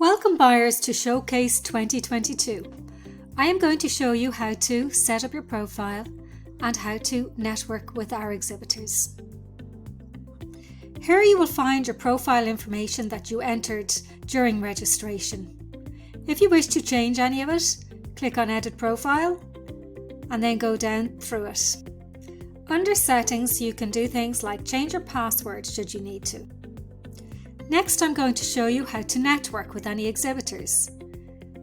Welcome buyers to Showcase 2022. I am going to show you how to set up your profile and how to network with our exhibitors. Here you will find your profile information that you entered during registration. If you wish to change any of it, click on Edit Profile and then go down through it. Under Settings, you can do things like change your password should you need to. Next, I'm going to show you how to network with any exhibitors.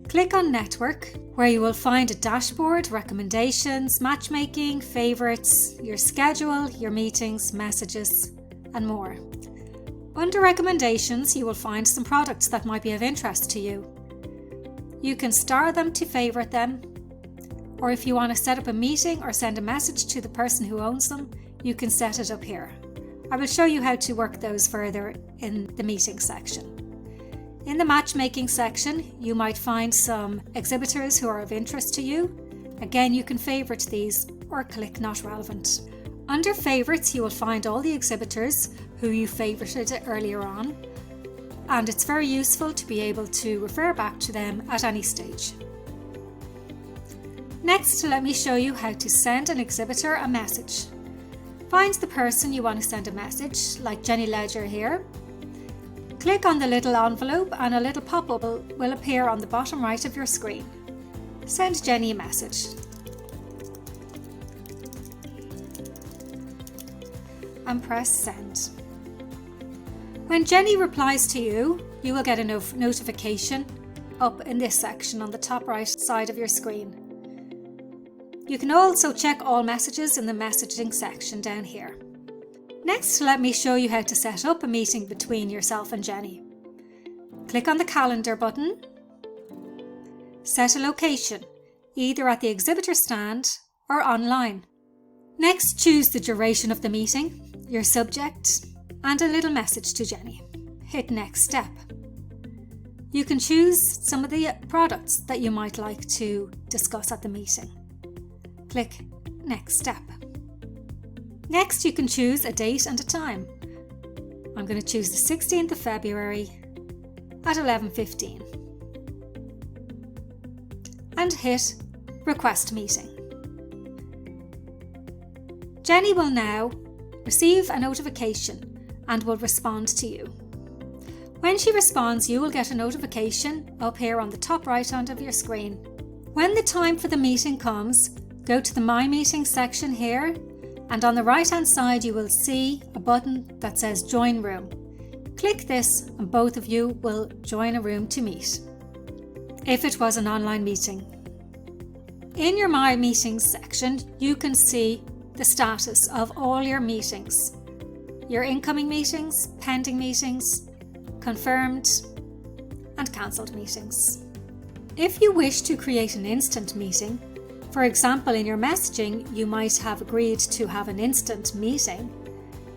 Click on Network, where you will find a dashboard, recommendations, matchmaking, favourites, your schedule, your meetings, messages, and more. Under Recommendations, you will find some products that might be of interest to you. You can star them to favourite them, or if you want to set up a meeting or send a message to the person who owns them, you can set it up here. I will show you how to work those further in the meeting section. In the matchmaking section, you might find some exhibitors who are of interest to you. Again, you can favourite these or click Not Relevant. Under Favourites, you will find all the exhibitors who you favourited earlier on, and it's very useful to be able to refer back to them at any stage. Next, let me show you how to send an exhibitor a message. Find the person you want to send a message, like Jenny Ledger here. Click on the little envelope and a little pop-up will appear on the bottom right of your screen. Send Jenny a message. And press Send. When Jenny replies to you, you will get a notification up in this section on the top right side of your screen. You can also check all messages in the messaging section down here. Next, let me show you how to set up a meeting between yourself and Jenny. Click on the calendar button. Set a location, either at the exhibitor stand or online. Next, choose the duration of the meeting, your subject, and a little message to Jenny. Hit Next Step. You can choose some of the products that you might like to discuss at the meeting. Click Next Step. Next, you can choose a date and a time. I'm going to choose the 16th of February at 11:15 and hit Request Meeting. Jenny will now receive a notification and will respond to you. When she responds, you will get a notification up here on the top right hand of your screen. When the time for the meeting comes, go to the My Meeting section here, and on the right hand side you will see a button that says Join Room. Click this and both of you will join a room to meet, if it was an online meeting. In your My Meetings section, you can see the status of all your meetings, your incoming meetings, pending meetings, confirmed and cancelled meetings. If you wish to create an instant meeting, for example, in your messaging, you might have agreed to have an instant meeting.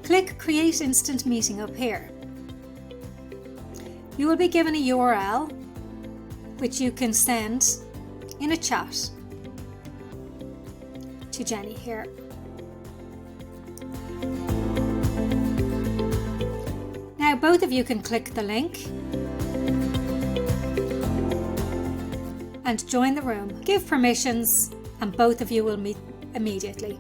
Click Create Instant Meeting up here. You will be given a URL which you can send in a chat to Jenny here. Now both of you can click the link and join the room. Give permissions and both of you will meet immediately.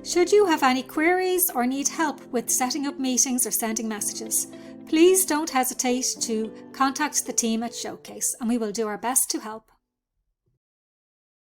Should you have any queries or need help with setting up meetings or sending messages, please don't hesitate to contact the team at Showcase and we will do our best to help.